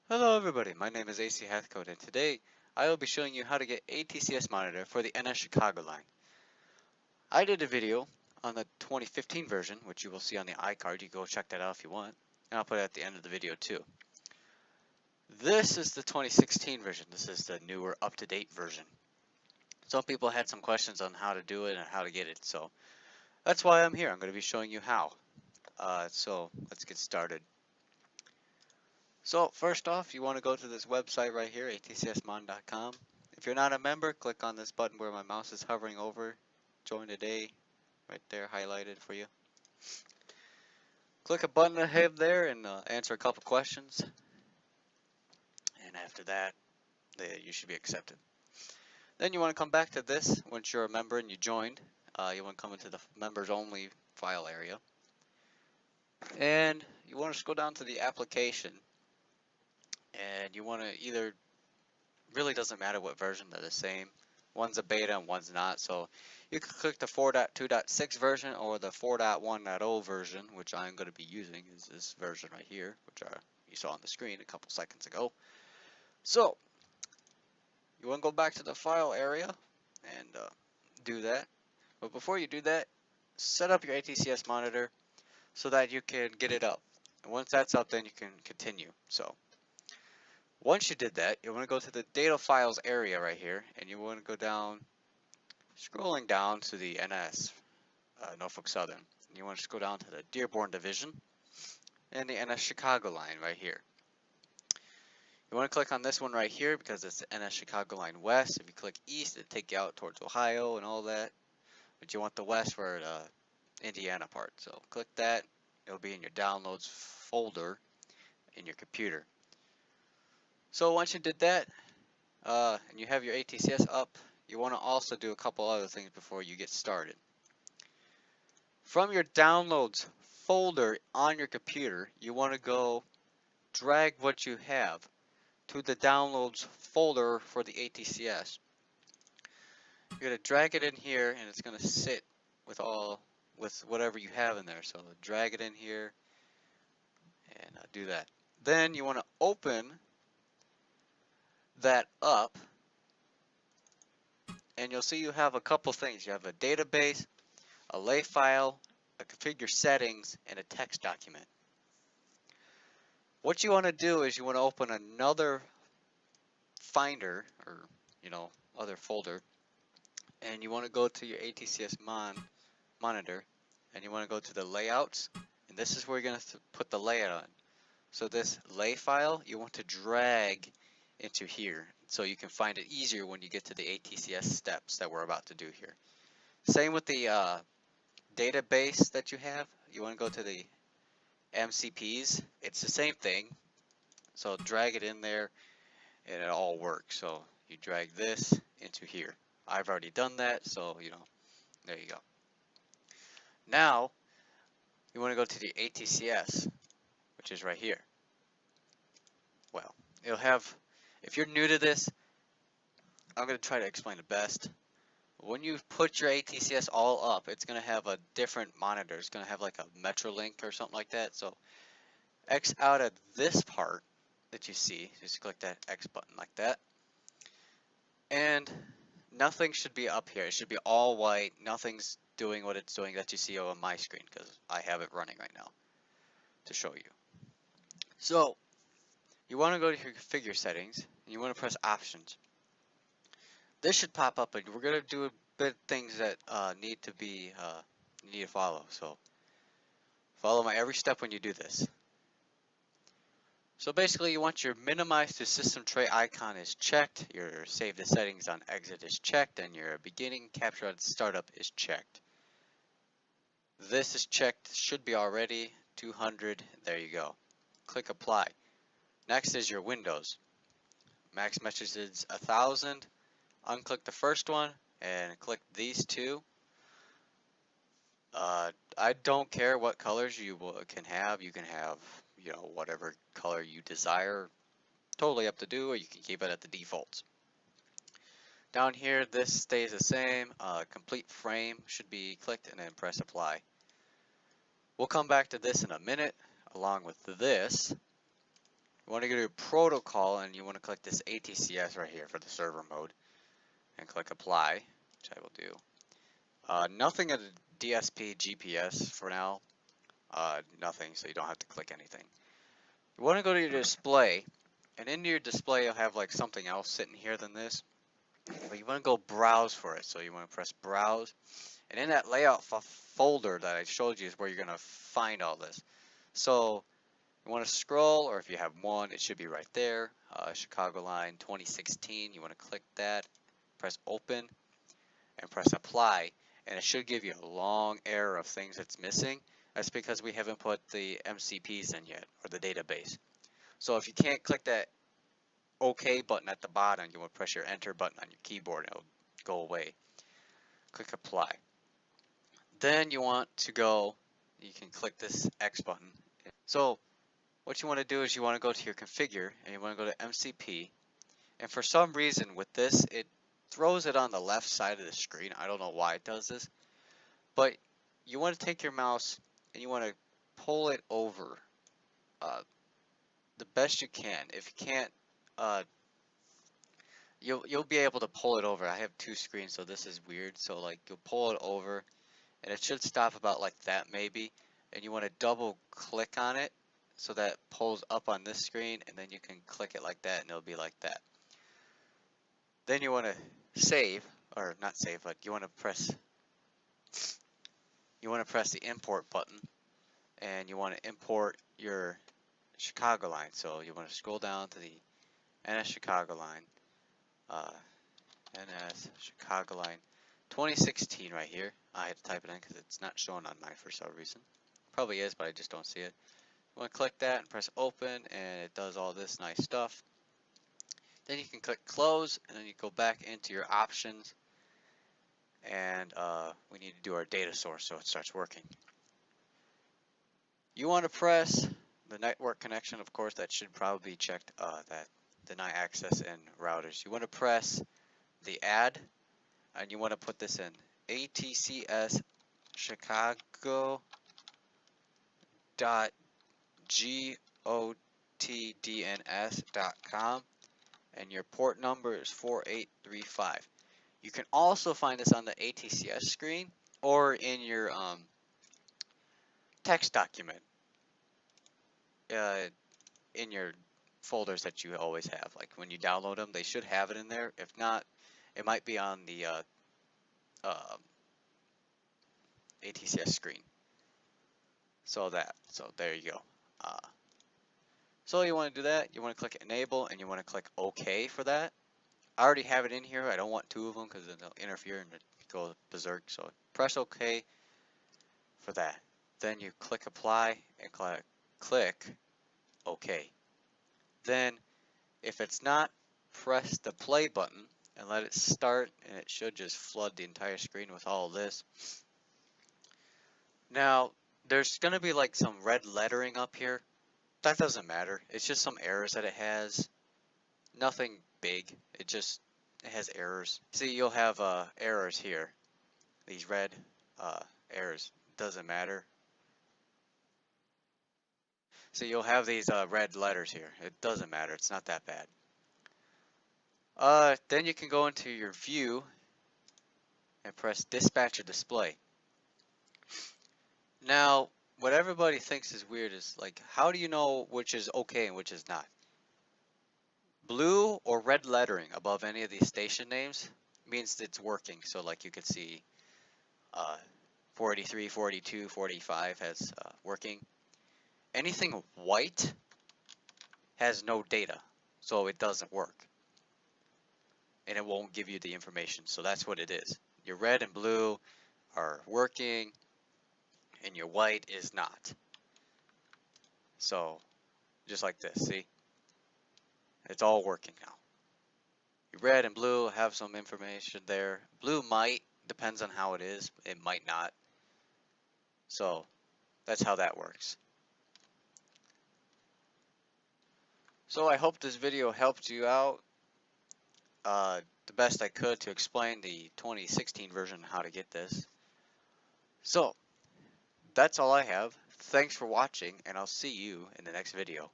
Hello everybody, my name is AC Hathcote and today I will be showing you how to get ATCS monitor for the NS Chicago line. I did a video on the 2015 version, which you will see on the iCard. You can go check that out if you want, and I'll put it at the end of the video too. This is the 2016 version. This is the newer, up-to-date version. Some people had some questions on how to do it and how to get it, so that's why I'm here. I'm going to be showing you how. So let's get started. So first off, you want to go to this website right here, atcsmon.com. If you're not a member, click on this button where my mouse is hovering over. Join today, right there, highlighted for you. Click a button ahead there and answer a couple questions. And after that, you should be accepted. Then you want to come back to this once you're a member and you joined. You want to come into the members only file area. And you want to scroll down to the application. And you want to either, really doesn't matter what version, they're the same. One's a beta and one's not, so you can click the 4.2.6 version or the 4.1.0 version, which I'm going to be using is this version right here, which you saw on the screen a couple seconds ago. So you want to go back to the file area and do that. But before you do that, set up your ATCS monitor so that you can get it up. And once that's up, then you can continue. So once you did that, you want to go to the data files area right here, and you want to go down, scrolling down to the NS, Norfolk Southern. You want to scroll down to the Dearborn Division and the NS Chicago line right here. You want to click on this one right here because it's the NS Chicago line west. If you click east, it'll take you out towards Ohio and all that. But you want the west for the Indiana part. So click that. It'll be in your downloads folder in your computer. So once you did that, and you have your ATCS up, you want to also do a couple other things before you get started. From your downloads folder on your computer, you want to go drag what you have to the downloads folder for the ATCS. You're going to drag it in here and it's going to sit with whatever you have in there. So drag it in here and do that. Then you want to open that up and you'll see you have a couple things. You have a database, a lay file, a configure settings, and a text document. What you want to do is you want to open another finder or other folder, and you want to go to your ATCS monitor, and you want to go to the layouts, and this is where you're going to put the layout on. So this lay file you want to drag into here so you can find it easier when you get to the ATCS steps that we're about to do here. Same with the database that you have. You want to go to the MCPs. It's the same thing. So drag it in there and it all works. So you drag this into here. I've already done that, so there you go. Now you want to go to the ATCS, which is right here. Well, it'll have, if you're new to this, I'm going to try to explain it best. When you put your ATCS all up, it's going to have a different monitor. It's going to have like a Metrolink or something like that. So X out of this part that you see, just click that X button like that. And nothing should be up here. It should be all white. Nothing's doing what it's doing that you see on my screen because I have it running right now to show you. So you want to go to your configure settings and you want to press options. This should pop up, and we're going to do a bit of things that need to follow. So follow my every step when you do this. So basically you want your minimize to system tray icon is checked, your save the settings on exit is checked, and your beginning capture at startup is checked. This is checked, should be already 200, there you go. Click apply. Next is your windows. Max message is 1000. Unclick the first one and click these two. I don't care what colors you can have. You can have, whatever color you desire. Totally up to do, or you can keep it at the defaults. Down here, this stays the same. Complete frame should be clicked and then press apply. We'll come back to this in a minute, along with this. You want to go to protocol and you want to click this ATCS right here for the server mode and click apply, which I will do. Nothing at the DSP GPS for now. Nothing, so you don't have to click anything. You want to go to your display, and in your display you'll have like something else sitting here than this, but you want to go browse for it. So you want to press browse, and in that layout folder that I showed you is where you're going to find all this. So you want to scroll, or if you have one, it should be right there. Chicago line 2016, you want to click that, press open, and press apply, and it should give you a long error of things that's missing. That's because we haven't put the MCPs in yet, or the database. So if you can't click that OK button at the bottom, you want to press your enter button on your keyboard and it'll go away. Click apply. Then you want to go, you can click this X button. So what you want to do is you want to go to your configure and you want to go to MCP, and for some reason with this it throws it on the left side of the screen. I don't know why it does this, but you want to take your mouse and you want to pull it over the best you can. If you can't, you'll be able to pull it over. I have two screens, so this is weird. So like you'll pull it over and it should stop about like that maybe, and you want to double click on it so that pulls up on this screen, and then you can click it like that and it'll be like that. Then you want to save, or not save, but you want to press the import button, and you want to import your Chicago line. So you want to scroll down to the NS Chicago line, NS Chicago line 2016 right here. I had to type it in because it's not showing on mine for some reason. Probably is, but I just don't see it. You want to click that and press open, and it does all this nice stuff. Then you can click close, and then you go back into your options, and we need to do our data source so it starts working. You want to press the network connection, of course, that should probably be checked, that deny access and routers. You want to press the add, and you want to put this in ATCS chicago.gotdns.com, and your port number is 4835. You can also find this on the ATCS screen or in your text document in your folders that you always have. Like when you download them, they should have it in there. If not, it might be on the ATCS screen. So there you go. So you want to do that. You want to click enable, and you want to click OK for that. I already have it in here. I don't want two of them because then they'll interfere and go berserk. So press OK for that. Then you click apply and click OK. Then if it's not, press the play button and let it start, and it should just flood the entire screen with all of this. Now there's going to be like some red lettering up here. That doesn't matter. It's just some errors that it has. Nothing big. It has errors. See, you'll have errors here. These red errors. Doesn't matter. So you'll have these red letters here. It doesn't matter. It's not that bad. Then you can go into your view and press dispatcher display. Now, what everybody thinks is weird is like, how do you know which is okay and which is not? Blue or red lettering above any of these station names means it's working. So like you could see 43, 42, 45 has working. Anything white has no data, so it doesn't work. And it won't give you the information. So that's what it is. Your red and blue are working, and your white is not. So just like this, see? It's all working now. Your red and blue have some information there. Blue might, depends on how it is. It might not. So that's how that works. So I hope this video helped you out the best I could to explain the 2016 version how to get this. So that's all I have. Thanks for watching, and I'll see you in the next video.